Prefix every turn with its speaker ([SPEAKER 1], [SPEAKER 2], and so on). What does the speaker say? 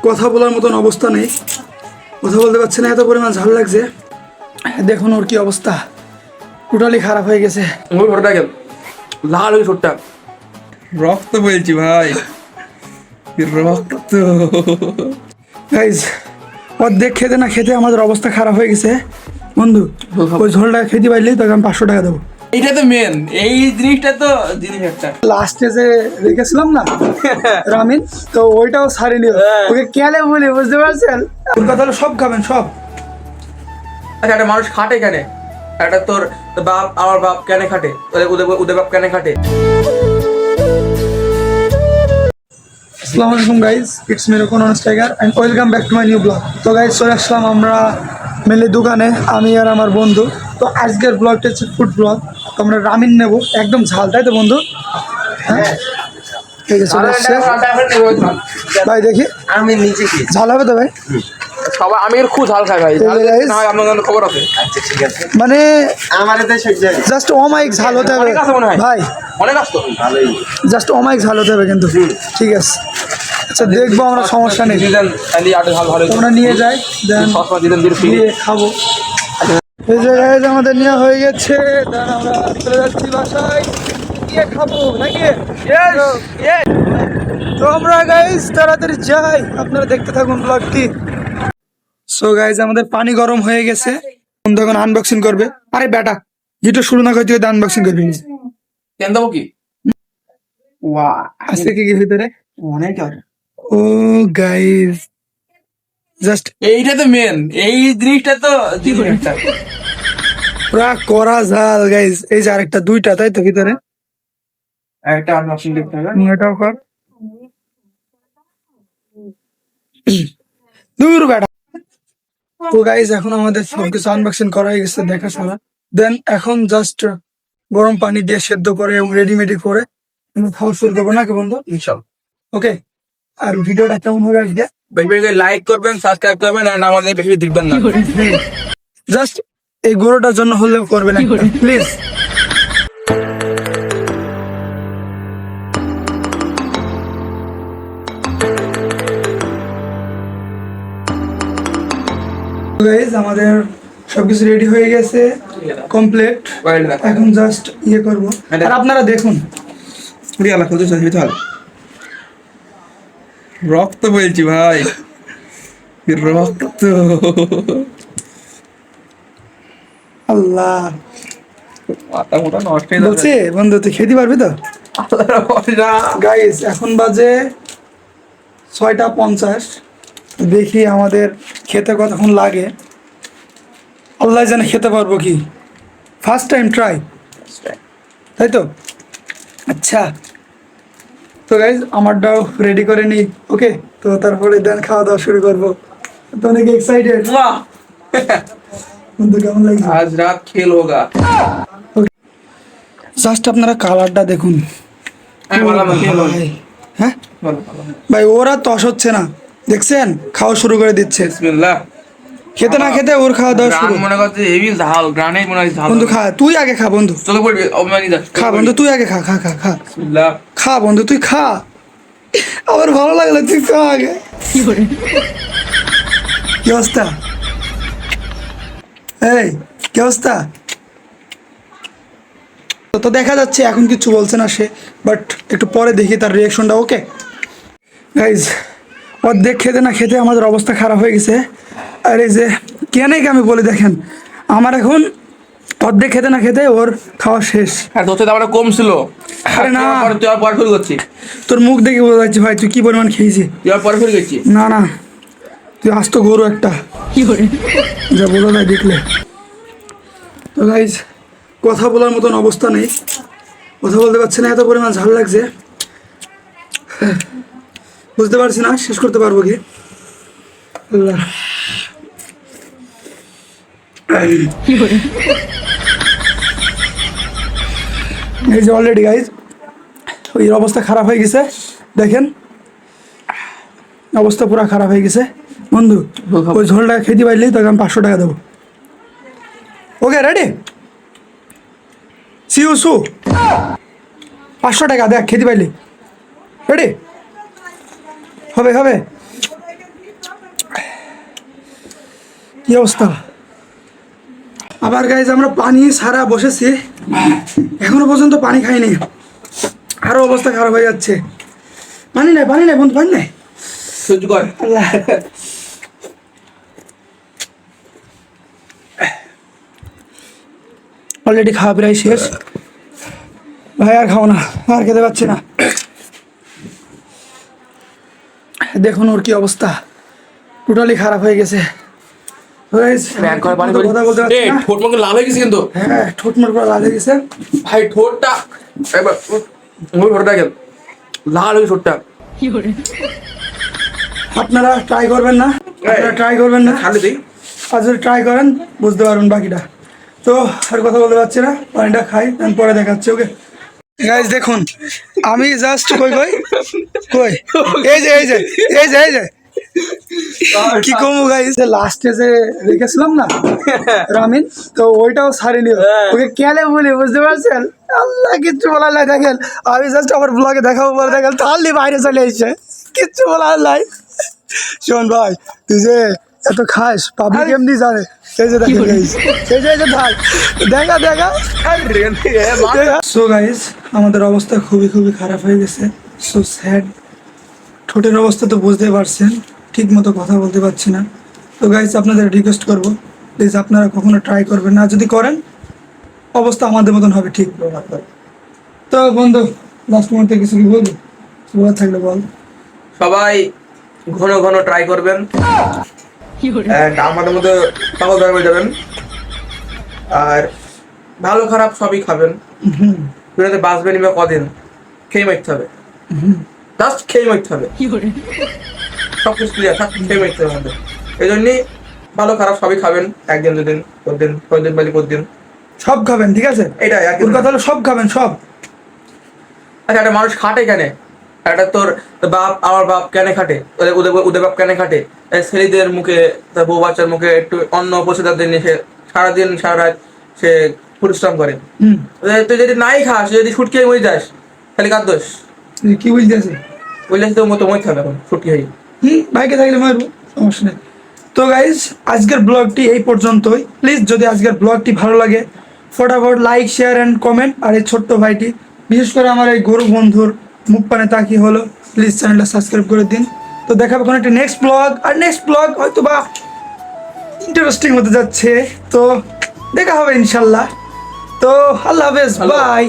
[SPEAKER 1] কথা বলার মতন অবস্থা নেই, কথা বলতে পারছে না, এত পরিমাণ ঝাল লাগছে। দেখুন ওর কি অবস্থা, টোটালি খারাপ হয়ে গেছে।
[SPEAKER 2] লাল হয়ে ছোটটা রক্ত বলছি ভাই, রক্ত।
[SPEAKER 1] গাইজ অর্ধেক খেতে না খেতে আমাদের অবস্থা খারাপ হয়ে গেছে বন্ধু। ওই ঝোলটা খেতে পারলি তোকে আমি 500 টাকা দেবো।
[SPEAKER 2] এইটা তো মেন, এই জিনিসটা তো জিনিস একটা
[SPEAKER 1] লাস্টে যে রেখেছিলাম না রামিন, তো ওইটাও ছাড়িনি, ওকে কেলে বলি, বুঝতে পারছেন? ওর কথা হলো সব খাবেন সব।
[SPEAKER 2] আচ্ছা, একটা মানুষ খাটে কেন? একটা তোর বাপ, আমার বাপ কেন খাটে? ওদের বাপ কেন খাটে?
[SPEAKER 1] আসসালামু আলাইকুম guys, it's me Rokon honest tiger and welcome back to my new blog. তো গাইজ চলে আসলাম আমরা মেলে দোকানে, আমি আর আমার বন্ধু। তো আজকের ব্লগটা হচ্ছে ফুড ব্লগ। তো আমরা রামিন নেবো, একদম ঝাল, তাই তো বন্ধু? হ্যাঁ ঠিক আছে, চলে আসছে ভাই। দেখি
[SPEAKER 2] আমি নিচে কি
[SPEAKER 1] ঝাল হবে তো ভাই?
[SPEAKER 2] সবাই আমি খুব ঝাল খাই ভাই, ঝাল না হয় আপনার খবর আছে।
[SPEAKER 3] আচ্ছা ঠিক আছে,
[SPEAKER 1] মানে
[SPEAKER 3] আমার এতে সহ্য হয়।
[SPEAKER 1] জাস্ট অমাইক ঝাল হতে হবে
[SPEAKER 2] অনেক আছে মনে হয়।
[SPEAKER 1] ভাই,
[SPEAKER 2] অনেক আসতো
[SPEAKER 3] ভালোই।
[SPEAKER 1] জাস্ট অমাইক ঝাল হতে হবে কিন্তু। ঠিক আছে, আচ্ছা দেখবো আমরা, সমস্যা নেই।
[SPEAKER 2] দিলেন তাহলে আরো ঝাল ভালো
[SPEAKER 1] আমরা নিয়ে যাই, দেন
[SPEAKER 2] সসপা দিলেন দিয়ে ফ্রি।
[SPEAKER 1] দিয়ে খাবো। এই যে গাইজ আমাদের নেওয়া হয়ে গেছে, দেন আমরা চলে যাচ্ছি বাসায়, গিয়ে খাবো নাকি? তো আমরা গাইজ তাড়াতাড়ি যাই, আপনারা দেখতে থাকুন ব্লগটি। সো গাইজ আমাদের পানি গরম হয়ে গেছে, বন্ধু এখন আনবক্সিং করবে। আরে বেটা ভিডিও শুরু না করে তুই আনবক্সিং করবি?
[SPEAKER 2] কেন দেবো কি? ওয়া
[SPEAKER 1] আজকে কি কি ভিতরে?
[SPEAKER 2] অনেক।
[SPEAKER 1] ও গাইজ জাস্ট
[SPEAKER 2] এইটা তো মেন, এই জিনিসটা তো জিনিস একটা
[SPEAKER 1] পুরা করা ঝাল গাইজ। এই যে আরেকটা, দুইটা তাই তো ভিতরে?
[SPEAKER 2] একটা আনবক্সিং দেখতে হবে।
[SPEAKER 1] এটাও কর, দূর বেটা। তো গাইজ এখন আমাদের সবকিছু আনবক্সিং করা হয়ে গেছে, দেখাশোনা। দেন এখন জাস্ট গরম পানি দিয়ে সেদ্ধ করে এবং রেডিমেডি করে আমরা খাওয়া শুরু করবো নাকি বন্ধু?
[SPEAKER 2] ইনশাআল্লাহ।
[SPEAKER 1] ওকে, আর ভিডিওটা কেমন হবে আজকে?
[SPEAKER 2] বেশি বেশি লাইক করবেন, সাবস্ক্রাইব করবেন, আর আমাদের বেশি দেখবেন না।
[SPEAKER 1] জাস্ট এই গরুটার জন্য হলেও করবেন প্লিজ। গাইজ আমাদের সবকিছু রেডি হয়ে গেছে, কমপ্লিট। এখন জাস্ট ইয়ে করবো, আর আপনারা দেখুন।
[SPEAKER 2] রক্ত বলছি ভাই, রক্ত।
[SPEAKER 1] আল্লাহ
[SPEAKER 2] মাথা মোটা নষ্ট হয়ে
[SPEAKER 1] বলছে বন্ধু, তুই খেতে পারবি তো? গাইজ এখন বাজে 6:50। দেখি আমাদের খেতে কতক্ষণ লাগে, আল্লাহ জানে খেতে পারবো কি। ফার্স্ট টাইম ট্রাই, তাই তো? আচ্ছা, তো গাইজ আমারটাও রেডি করে নিই। ওকে, তো তারপরে দেন খাওয়া দাওয়া শুরু করবো। তো অনেক এক্সাইটেড। বন্ধু কেমন লাগছে?
[SPEAKER 2] আজ রাত খেল হোগা।
[SPEAKER 1] জাস্ট আপনারা কালারটা দেখুন। ভাই, হ্যাঁ ভাই, ওরা তস হচ্ছে না, দেখছেন? খাওয়া শুরু করে দিচ্ছে।
[SPEAKER 2] বিসমিল্লাহ।
[SPEAKER 1] খেতে না খেতে ওর খাওয়া দাওয়া শুরু।
[SPEAKER 2] মনে করছে হেভি ঝাল, গ্রানে মনে হয় ঝাল।
[SPEAKER 1] বন্ধু খা, তুই আগে খা বন্ধু,
[SPEAKER 2] চলে পড়বি অপমানি যা।
[SPEAKER 1] খা বন্ধু, তুই আগে খা, খা খা খা
[SPEAKER 2] বিসমিল্লাহ।
[SPEAKER 1] খা বন্ধু, তুই খা। আমার ভালো লাগলো, তুই খা আগে। কি অবস্থা? এই কি অবস্থা? তো দেখা যাচ্ছে এখন কিছু বলছে না সে, বাট একটু পরে দেখি তার রিয়াকশনটা। ওকে গাইজ, অর্ধেক খেতে না খেতে আমাদের অবস্থা খারাপ হয়ে গেছে। আর এই যে কেনাকে আমি বলি, দেখেন আমার এখন অর্ধেক খেতে না খেতে ওর খাওয়া শেষ।
[SPEAKER 2] আর তোর দামটা কম ছিল।
[SPEAKER 1] আরে না,
[SPEAKER 2] তুই আর পরে শুরু করছিস।
[SPEAKER 1] তোর মুখ দেখে বোঝা যাচ্ছে ভাই তুই কি পরিমাণ খেয়েছিস।
[SPEAKER 2] তুই আর পরে শুরু করছিস।
[SPEAKER 1] না না, তুই আস্ত গরু একটা, যা বোঝা যায় দেখলে। তো গাইজ কথা বলার মতন অবস্থা নেই, কথা বলতে পারছি না, এত পরিমাণ ঝাল লাগছে। বুঝতে পারছি না শেষ করতে পারবো কি। আল্লাহ, এই যে অলরেডি গাইজ ওই অবস্থা খারাপ হয়ে গেছে, দেখেন অবস্থা পুরো খারাপ হয়ে গেছে। বন্ধু ওই ঝোলটা খেতে পারলেই তোকে আমি 500 টাকা দেবো। ওকে রেডি, সি ইউ সু 500 টাকা দেখ, খেতে পারলি। রেডি হবে হবে। কি অবস্থা? আবার গাইজ আমরা পানি সারা বসেছি, এখনো পর্যন্ত পানি খাইনি, আরো অবস্থা খারাপ হয়ে যাচ্ছে। পানি নাই বন্ধু, পানি নাই।
[SPEAKER 2] সহ্য কর।
[SPEAKER 1] আল্লাহ। অলরেডি খাওয়া প্রায় শেষ ভাই, আর খাও না, আর খেতে পাচ্ছি না। দেখুন ওর কি অবস্থা, টোটালি খারাপ হয়ে গেছে।
[SPEAKER 2] ব্যাগ করে পানি
[SPEAKER 1] কথা বলতে পারছি না।
[SPEAKER 2] ঠোঁট মুখে লাল হয়ে গেছে কিন্তু।
[SPEAKER 1] হ্যাঁ, ঠোঁট মোট পুরো লাল হয়ে গেছে।
[SPEAKER 2] ভাই ঠোঁটটা একবার ওই ঠোঁটটা গেল লাল হয়ে ঠোঁটটা।
[SPEAKER 1] আপনারা ট্রাই করবেন না,
[SPEAKER 2] খালি দিই।
[SPEAKER 1] আর যদি ট্রাই করেন বুঝতে পারবেন বাকিটা। তো আর কথা বলতে পারছি না, পানিটা খাই পরে দেখাচ্ছি। ওকে গাইজ দেখুন, আমি জাস্ট কই এই যে কি কমু গাইজ, লাস্টে যে রেখেছিলাম না রামিন, তো ওইটাও ছাড়িনি, ওকে কেলে বলি, বুঝতে পারছেন? আল্লাহ, কিচ্ছু বলার নাই। দেখেন আমি জাস্ট আমার ব্লগে দেখাবো বলে দেখেন তাহলে বাইরে চলে এসছে, কিচ্ছু বলার নাই। শোন ভাই, তুই যে এত খাস, পাবলিক এমনি জানে। এই যে দেখেন গাইজ, এই যে ভাই দেখা সো গাইজ, আমাদের অবস্থা খুবই খারাপ হয়ে গেছে। So sad. ঠোঁটের অবস্থা তো বুঝতে পারছেন, ঠিক মতো কথা বলতে পারছি না। তো গাইজ আপনাদের রিকোয়েস্ট করবো, প্লিজ আপনারা কখনো ট্রাই করবেন না, যদি করেন অবস্থা আমাদের মতন হবে, ঠিক। তো বন্ধু, লাস্ট মুহূর্তে কিছু কি বলবি, বলার থাকলে বল।
[SPEAKER 2] সবাই ঘন ঘন ট্রাই করবেন, and আমাদের মধ্যে পাগল ধরে হয়ে যাবেন, আর ভালো খারাপ সবই খাবেন। দুনিয়াতে বাঁচবেন বা কদিন, খেয়ে মরতে হবে, জাস্ট খেয়ে মরতে হবে। সব কিছু ক্লিয়ার, খেয়ে মরতে হবে আমাদের। এই জন্যই ভালো খারাপ সবই খাবেন, একদিন দুদিন দিন প্রতিদিন
[SPEAKER 1] সব খাবেন, ঠিক আছে?
[SPEAKER 2] এটাই আর কি।
[SPEAKER 1] ওর কথা হলো সব খাবেন, সব।
[SPEAKER 2] আচ্ছা, একটা মানুষ খাটে কেন? একটা তোর বাপ, আমার বাপ কেন খাটে, ওদের বাপ কেন খাটে? ছেলেদের মুখে, তার বউ বাচ্চার মুখে একটু অন্ন পৌঁছে দেওয়ার জন্য সে সারাদিন সারা রাত সে পরিশ্রম করে। তুই যদি নাই খাস, যদি ছুটকে মরে যাস, তাহলে কার দোষ?
[SPEAKER 1] কি বুঝতেছি?
[SPEAKER 2] বললে তো মতো মরতে হবে এখন, ছুটকি হয়ে।
[SPEAKER 1] বাইকে থাকলে মারবো, সমস্যা নেই। তো গাইজ, আজকের ব্লগটি এই পর্যন্তই। প্লিজ যদি আজকের ব্লগটি ভালো লাগে, ফটাফট লাইক, শেয়ার অ্যান্ড কমেন্ট। আর এই ছোট্ট ভাইটি, বিশেষ করে আমার এই গরু বন্ধুর মুখ পানে তাকিয়ে হলো, প্লিজ চ্যানেলটা সাবস্ক্রাইব করে দিন। তো দেখাবো কোনো একটা নেক্সট ব্লগ হয়তো বা ইন্টারেস্টিং হতে যাচ্ছে। তো দেখা হবে ইনশাল্লাহ। তো আল্লাহ হাফেজ, বাই।